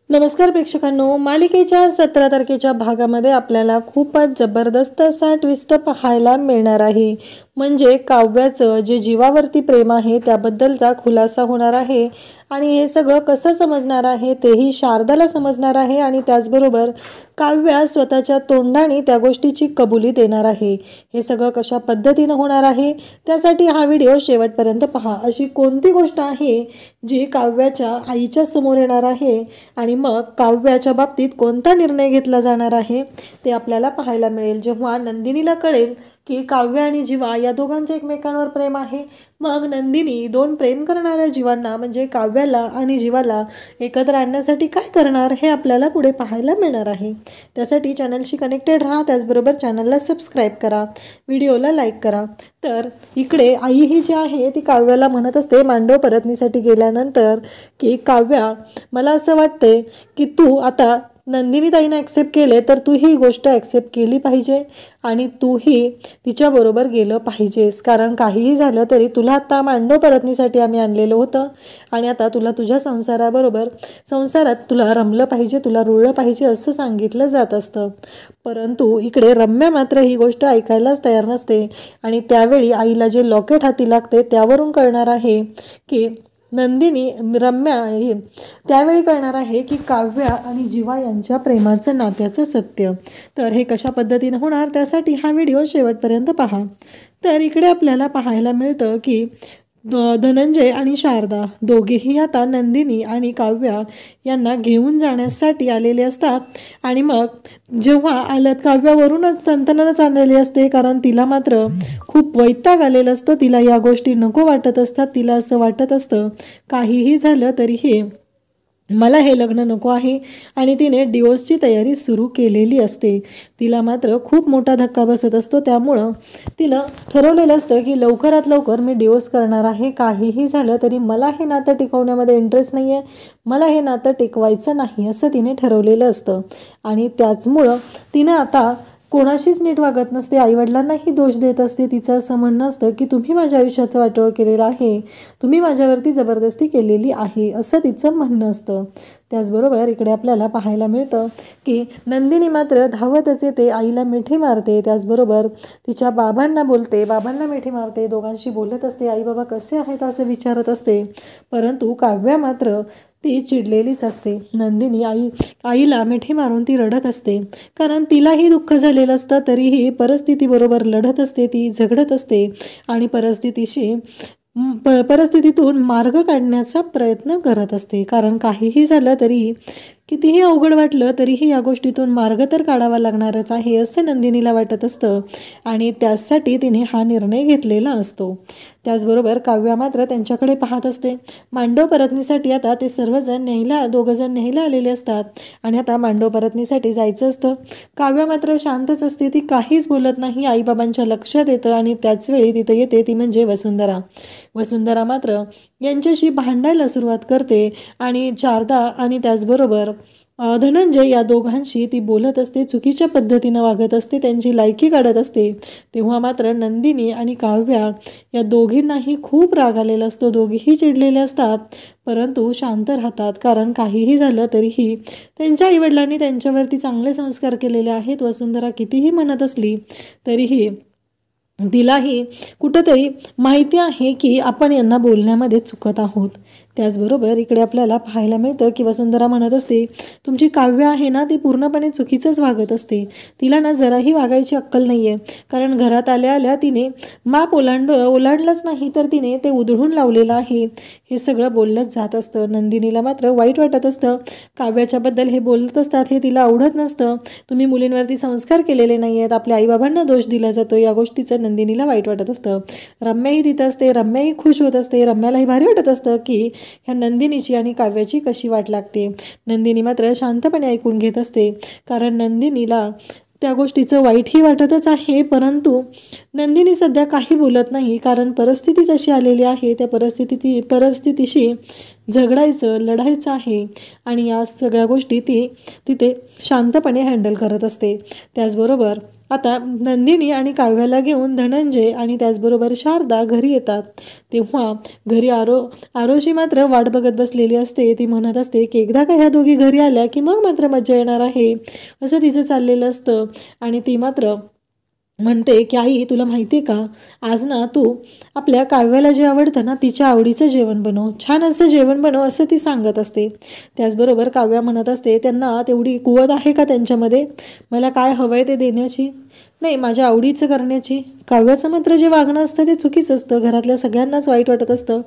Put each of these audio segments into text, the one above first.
नमस्कार प्रेक्षकांनो, मालिकेच्या 17 तारखेच्या भागामध्ये आपल्याला खूपच जबरदस्त असा ट्विस्ट पाहायला मिळणार आहे। म्हणजे काव्याचं जे जीवावरती प्रेम आहे त्याबद्दलचा खुलासा होणार आहे आणि हे सगळं कसं समजणार आहे तेही शारदाला समजणार आहे आणि त्याचबरोबर काव्या स्वतःच्या तोंडाने त्या गोष्टीची कबुली देणार आहे। हे सगळं कशा पद्धतीने होणार आहे त्यासाठी हा व्हिडिओ शेवटपर्यंत पहा। अशी कोणती गोष्ट आहे जी काव्याच्या आईच्या समोर येणार आहे आणि मग काव्याच्या बाबतीत कोणता निर्णय घेतला जाणार आहे ते आपल्याला पाहायला मिळेल। जेव्हा नंदिनीला कळेल की काव्य आणि जीवा या दोघांचे एकमेकांवर प्रेम आहे, मग नंदिनी दोन प्रेम करणाऱ्या जीवांना म्हणजे काव्याला आणि जीवाला एकत्र आणण्यासाठी काय करणार हे आपल्याला पुढे पाहायला मिळणार आहे। त्यासाठी चॅनलशी कनेक्टेड राहा, त्याचबरोबर चॅनलला सबस्क्राईब करा, व्हिडिओला लाईक करा। तर इकडे आई ही जी आहे ती काव्याला म्हणत असते मांडव परतनीसाठी गेल्यानंतर की काव्या, मला असं वाटते की तू आता नंदिनी ताईने ॲक्सेप्ट केले तर तू ही गोष्ट ॲक्सेप्ट केली पाहिजे आणि तूही तिच्याबरोबर गेलं पाहिजेस, कारण काहीही झालं तरी तुला आता मांडव परतनीसाठी आम्ही आणलेलं होतं आणि आता तुला तुझ्या संसारात तुला रमलं पाहिजे, तुला रुळलं पाहिजे असं सांगितलं जात असतं। परंतु इकडे रम्या मात्र ही गोष्ट ऐकायलाच तयार नसते आणि त्यावेळी आईला जे लॉकेट हाती लागते त्यावरून कळणार आहे की रम्या ही त्यावेळी कळणार आहे की काव्या आणि जीवा यांच्या प्रेमाचं नात्याचं सत्य। तर हे कशा पद्धतीने होणार त्यासाठी हा व्हिडिओ शेवटपर्यंत पहा। तर इकडे आपल्याला पाहायला मिळतं की धनंजय आणि शारदा दोघेही आता नंदिनी आणि काव्या यांना घेऊन जाण्यासाठी आलेले असतात आणि मग जेव्हा आल्यात काव्यावरूनच तंतनच आलेली असते, कारण तिला मात्र खूप वैताग आलेला असतो, तिला या गोष्टी नको वाटत असतात। तिला असं वाटत असतं काहीही झालं तरीही मला हे लग्न नको आहे आणि तिने डिवोर्सची तयारी सुरू केलेली असते। तिला मात्र खूप मोठा धक्का बसत असतो, त्यामुळं तिनं ठरवलेलं असतं की लवकरात लवकर मी डिवोर्स करणार आहे, काहीही झालं तरी मला हे नातं टिकवण्यामध्ये इंटरेस्ट नाही आहे, मला हे नातं टिकवायचं नाही असं तिने ठरवलेलं असतं। आणि त्याचमुळं तिनं आता कोणाशीच नीट वागत नसते, आईवडिलांनाही दोष देत असते। तिचं असं म्हणणं असतं की तुम्ही माझ्या आयुष्याचं वाटोळं केलेलं आहे, तुम्ही माझ्यावरती जबरदस्ती केलेली आहे असं तिचं म्हणणं असतं। त्याचबरोबर इकडे आपल्याला पाहायला मिळतं की नंदिनी मात्र धावतच येते, आईला मिठी मारते, त्याचबरोबर तिच्या बाबांना बोलते, बाबांना मिठी मारते, दोघांशी बोलत असते, आई बाबा कसे आहेत असं विचारत असते। परंतु काव्या मात्र ती चिडलेलीच असते। नंदिनी आईला मिठी मारून ती रडत असते, कारण तिलाही दुःख झालेलं असतं, तरीही परिस्थितीबरोबर लढत असते, ती झगडत असते आणि परिस्थितीतून मार्ग काढण्याचा प्रयत्न करत असते। कारण काहीही झालं तरी कितीही अवघड वाटलं तरीही या गोष्टीतून मार्ग तर काढावा लागणारच आहे असं नंदिनीला वाटत असतं आणि त्यासाठी तिने हा निर्णय घेतलेला असतो। त्याचबरोबर काव्या मात्र त्यांच्याकडे पाहत असते। मांडव परतनीसाठी आता ते दोघंजण न्यायला आलेले असतात आणि आता मांडव परतनीसाठी जायचं असतं। काव्या मात्र शांतच असते, ती काहीच बोलत नाही, आईबाबांच्या लक्षात येतं आणि त्याचवेळी तिथं येते ती म्हणजे वसुंधरा मात्र यांच्याशी भांडायला सुरुवात करते आणि शारदा आणि त्याचबरोबर धनंजय या दोघांशी ती बोलत असते, चुकीच्या पद्धतीनं वागत असते, त्यांची लायकी काढत असते। तेव्हा मात्र नंदिनी आणि काव्या या दोघींनाही खूप राग आलेला असतो, दोघीही चिडलेले असतात, परंतु शांत राहतात, कारण काहीही झालं तरीही त्यांच्या आईवडिलांनी त्यांच्यावरती चांगले संस्कार केलेले आहेत। वसुंधरा कितीही म्हणत असली तरीही तिलाही कुठंतरी माहिती आहे की आपण यांना बोलण्यामध्ये चुकत आहोत। त्याचबरोबर इकडे आपल्याला पाहायला मिळतं की वसुंधरा म्हणत असते, तुमची काव्य आहे ना ती पूर्णपणे चुकीचंच वागत असते, तिला ना जराही वागायची अक्कल नाही आहे, कारण घरात आल्या तिने माप ओलांडलंच नाही तर तिने ते उधळून लावलेलं आहे, हे सगळं बोललंच जात असतं। नंदिनीला मात्र वाईट वाटत असतं, काव्याच्याबद्दल हे बोलत असतात हे तिला आवडत नसतं, तुम्ही मुलींवरती संस्कार केलेले नाही आहेत, आपल्या आईबाबांना दोष दिला जातो, या गोष्टीचं नंदिनीला वाईट वाटत असतं। रम्याही तिथं असते, रम्याही खुश होत असते, रम्यालाही भारी वाटत असतं की ह्या नंदिनीची आणि काव्याची कशी वाट लागते। नंदिनी मात्र शांतपणे ऐकून घेत असते, कारण नंदिनीला त्या गोष्टीचं वाईटही वाटतच आहे, परंतु नंदिनी सध्या काही बोलत नाही, कारण परिस्थितीच अशी आलेली आहे, त्या परिस्थितीशी लढायचं आहे आणि या सगळ्या गोष्टी ती तिथे शांतपणे हँडल करत असते। त्याचबरोबर आता नंदिनी आणि काव्याला घेऊन धनंजय आणि त्याचबरोबर शारदा घरी येतात. तेव्हा घरी आरोशी मात्र वाट बघत बसलेली असते. ती म्हणत असते की एकदा का ह्या दोघी घरी आल्या की मग मात्र मज्जा येणार आहे, असं तिचं चाललेलं असतं. आणि ती मात्र म्हणते की आई, तुला माहिती आहे का, आज ना तू आपल्या काव्याला जे आवडतं ना तिच्या आवडीचं जेवण बनव, छान असं जेवण बनव, असं ती सांगत असते. त्याचबरोबर काव्या म्हणत असते, त्यांना तेवढी कुवत आहे का त्यांच्यामध्ये मला काय हवं आहे ते देण्याची, नाही माझ्या आवडीचं करण्याची. काव्याचं मात्र जे वागणं असतं ते चुकीचं असतं, घरातल्या सगळ्यांनाच वाईट वाटत असतं.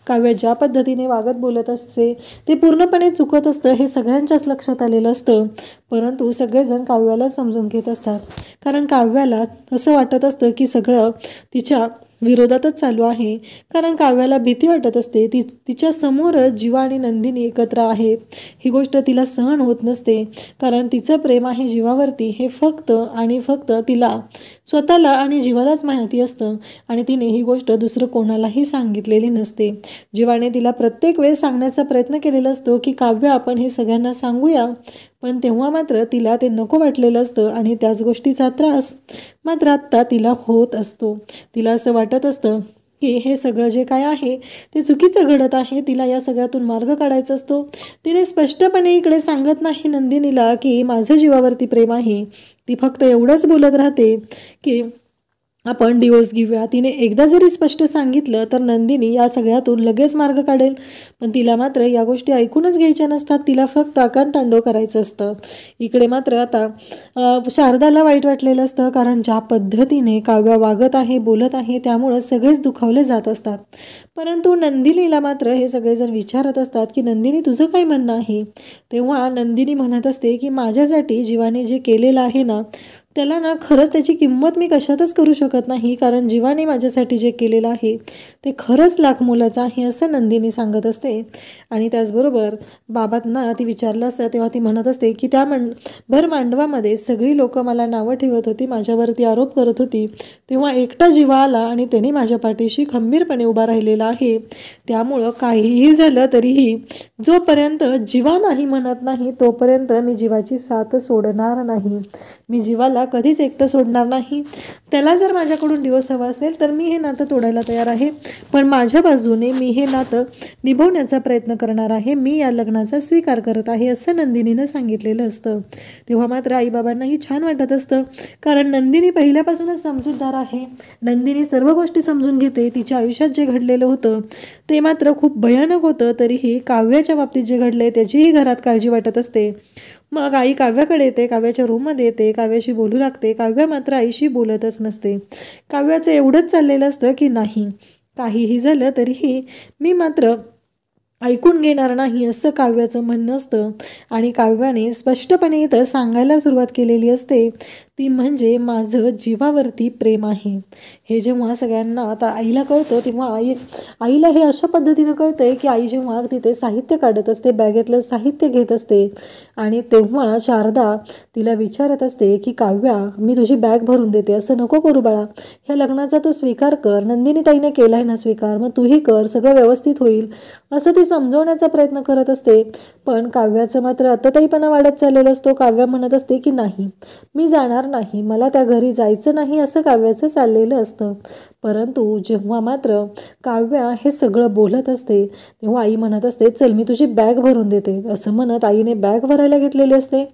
काव्या ज्या पद्धतीने वागत बोलत असते ते पूर्णपणे चुकत असतं, हे सगळ्यांच्याच लक्षात आलेलं असतं. परंतु सगळेजण काव्याला समजून घेत असतात, कारण काव्याला असं वाटत असतं की सगळं तिच्या विरोधातच चालू आहे. कारण काव्याला भीती वाटत असते, तिच्या समोरच जीवा आणि नंदिनी एकत्र आहेत ही गोष्ट तिला सहन होत नसते. कारण तिचं प्रेम आहे जीवावरती हे फक्त आणि फक्त तिला स्वतःला आणि जीवालाच माहिती असतं, आणि तिने ही गोष्ट दुसरं कोणालाही सांगितलेली नसते. जीवाने तिला प्रत्येक वेळेस सांगण्याचा प्रयत्न केलेला असतो की काव्य आपण हे सगळ्यांना सांगूया, पण तेव्हा मात्र तिला ते नको वाटलेलं असतं आणि त्याच गोष्टीचा त्रास मात्र आत्ता तिला होत असतो. तिला असं वाटत असतं की हे सगळं जे काय आहे ते चुकीचं घडत आहे, तिला या सगळ्यातून मार्ग काढायचा असतो. तिने स्पष्टपणे इकडे सांगत नाही नंदिनीला की माझं जीवावरती प्रेम आहे. ती फक्त एवढंच बोलत राहते की आपण डिवोर्स घेऊया. तिने एकदा जरी स्पष्ट सांगितलं तर नंदिनी या सगळ्यातून लगेच मार्ग काढेल, पण तिला मात्र या गोष्टी ऐकूनच घ्यायच्या नसतात. तिला फक्त आकांतांडव करायचं असतं. इकडे मात्र आता शारदाला वाईट वाटलेलं असतं, कारण ज्या पद्धतीने काव्या वागत आहे बोलत आहे त्यामुळं सगळेच दुखावले जात असतात. परंतु नंदिनीला मात्र हे सगळेजण विचारत असतात की नंदिनी तुझं काय म्हणणं आहे. तेव्हा नंदिनी म्हणत असते की माझ्यासाठी जीवाने जे केलेलं आहे ना त्याला ना खरंच त्याची किंमत मी कशातच करू शकत नाही, कारण जीवाने माझ्यासाठी जे केलेलं आहे ते खरंच लाख मोलाचं आहे, असं नंदिनी सांगत असते. आणि त्याचबरोबर बाबांना ती विचारलं असतं तेव्हा ती म्हणत असते की त्या भर मांडवामध्ये सगळी लोकं मला नावं ठेवत होती, माझ्यावरती आरोप करत होती, तेव्हा एकटा जीवा आला आणि त्याने माझ्या पाठीशी खंबीरपणे उभा राहिलेला आहे. त्यामुळं काहीही झालं तरीही जोपर्यंत जीवा नाही म्हणत नाही तोपर्यंत मी जीवाची साथ सोडणार नाही. मी जीवाला कधीच एकटं सोडणार नाही. त्याला जर माझ्याकडून डिवोर्स हवा असेल तर मी हे नातं तोडायला तयार आहे, पण माझ्या बाजूने मी हे नातं निभवण्याचा प्रयत्न करणार आहे. मी या लग्नाचा स्वीकार करत आहे, असं नंदिनीनं सांगितलेलं असतं. तेव्हा मात्र आईबाबांनाही छान वाटत असतं, कारण नंदिनी पहिल्यापासूनच समजूतदार आहे. नंदिनी सर्व गोष्टी समजून घेते. तिच्या आयुष्यात जे घडलेलं होतं ते मात्र खूप भयानक होतं, तरीही काव्याच्या बाबतीत जे घडले त्याचीही घरात काळजी वाटत असते. मग आई काव्याकडे येते, काव्याच्या रूममध्ये येते, काव्याशी बोलू लागते. काव्या मात्र आईशी बोलतच नसते. काव्याचं एवढंच चाललेलं असतं की नाही, काहीही झालं तरीही मी मात्र ऐकून घेणार नाही, असं काव्याचं म्हणणं असतं. आणि काव्याने स्पष्टपणे इथं सांगायला सुरुवात केलेली असते, ती म्हणजे माझं जीवावरती प्रेम आहे. हे जेव्हा सगळ्यांना आता आईला कळतं तेव्हा आईला हे अशा पद्धतीनं कळतंय की आई जेव्हा तिथे साहित्य काढत असते, बॅगेतलं साहित्य घेत असते, आणि तेव्हा शारदा तिला विचारत असते की काव्या, मी तुझी बॅग भरून देते, असं नको करू बाळा, ह्या लग्नाचा तू स्वीकार कर, नंदिनी ताईने केलाय ना स्वीकार, मग तूही कर, सगळं व्यवस्थित होईल, असं ती समजवण्याचा प्रयत्न करत असते. पण काव्याचं मात्र आत्ताताईपणा वाढत चाललेला असतो. काव्या म्हणत असते की नाही, मी जाणार नाही, मला त्या घरी जायचं नाही, असं काव्याचं चाललेलं असतं. परंतु जेव्हा मात्र काव्या हे सगळं बोलत असते तेव्हा आई म्हणत असते, चल मी तुझी बॅग भरून देते, असं म्हणत आईने बॅग भरायला घेतलेली असते.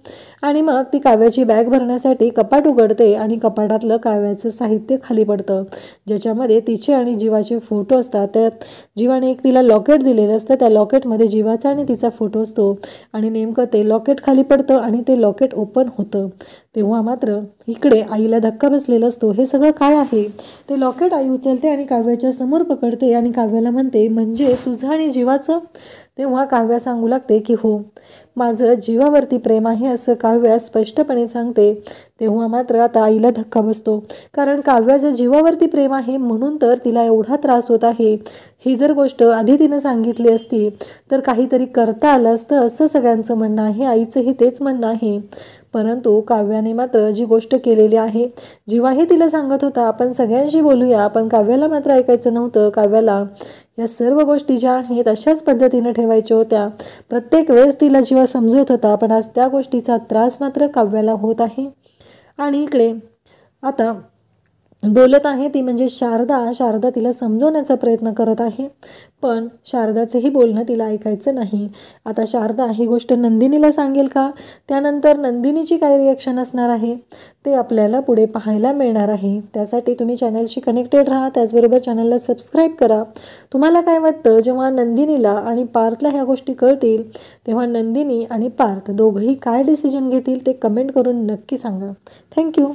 आणि मग ती काव्याची बॅग भरण्यासाठी कपाट उघडते आणि कपाटातलं काव्याचं साहित्य खाली पडतं, ज्याच्यामध्ये तिचे आणि जीवाचे फोटो असतात. त्यात जीवाने एक तिला लॉकेट दिलेलं असतं, त्या लॉकेटमध्ये जीवाचा आणि तिचा फोटो असतो, आणि नेमकं ते लॉकेट खाली पडतं आणि ते लॉकेट ओपन होतं. तेव्हा मात्र इकडे आईला धक्का बसलेला असतो. हे सगळं काय आहे. ते लॉकेट आई उचलते आणि काव्याच्या समोर पकडते आणि काव्याला म्हणते, म्हणजे तुझं आणि जीवाचं. तेव्हा काव्या सांगू लागते की हो, माझं जीवावरती प्रेम आहे, असं काव्या स्पष्टपणे सांगते. तेव्हा मात्र आता आईला धक्का बसतो, कारण काव्याचं जीवावरती प्रेम आहे म्हणून तर तिला एवढा त्रास होत आहे. ही जर गोष्ट आधी तिनं सांगितली असती तर काहीतरी करता आलं असतं, असं सगळ्यांचं म्हणणं आहे. आईचंही तेच म्हणणं आहे. परंतु काव्याने मात्र जी गोष्ट केलेली आहे, जीवाही तिला सांगत होता आपण सगळ्यांशी बोलूया, पण काव्याला मात्र ऐकायचं नव्हतं. काव्याला या सर्व गोष्टी ज्या आहेत अशाच पद्धतीनं ठेवायच्या होत्या. प्रत्येक वेळेस तिला जीवा समजवत होता, पण आज त्या गोष्टीचा त्रास मात्र काव्याला होत आहे. आणि इकडे आता बोलत आहे ती म्हणजे शारदा तिला समजवण्याचा प्रयत्न करत आहे, पण शारदाचंही बोलणं तिला ऐकायचं नाही. आता शारदा ही गोष्ट नंदिनीला सांगेल का? त्यानंतर नंदिनीची काय रिॲक्शन असणार आहे ते आपल्याला पुढे पाहायला मिळणार आहे. त्यासाठी तुम्ही चॅनलशी कनेक्टेड राहा, त्याचबरोबर चॅनलला सबस्क्राईब करा. तुम्हाला काय वाटतं, जेव्हा नंदिनीला आणि पार्थला ह्या गोष्टी कळतील तेव्हा नंदिनी आणि पार्थ दोघंही काय डिसिजन घेतील ते कमेंट करून नक्की सांगा. थँक्यू.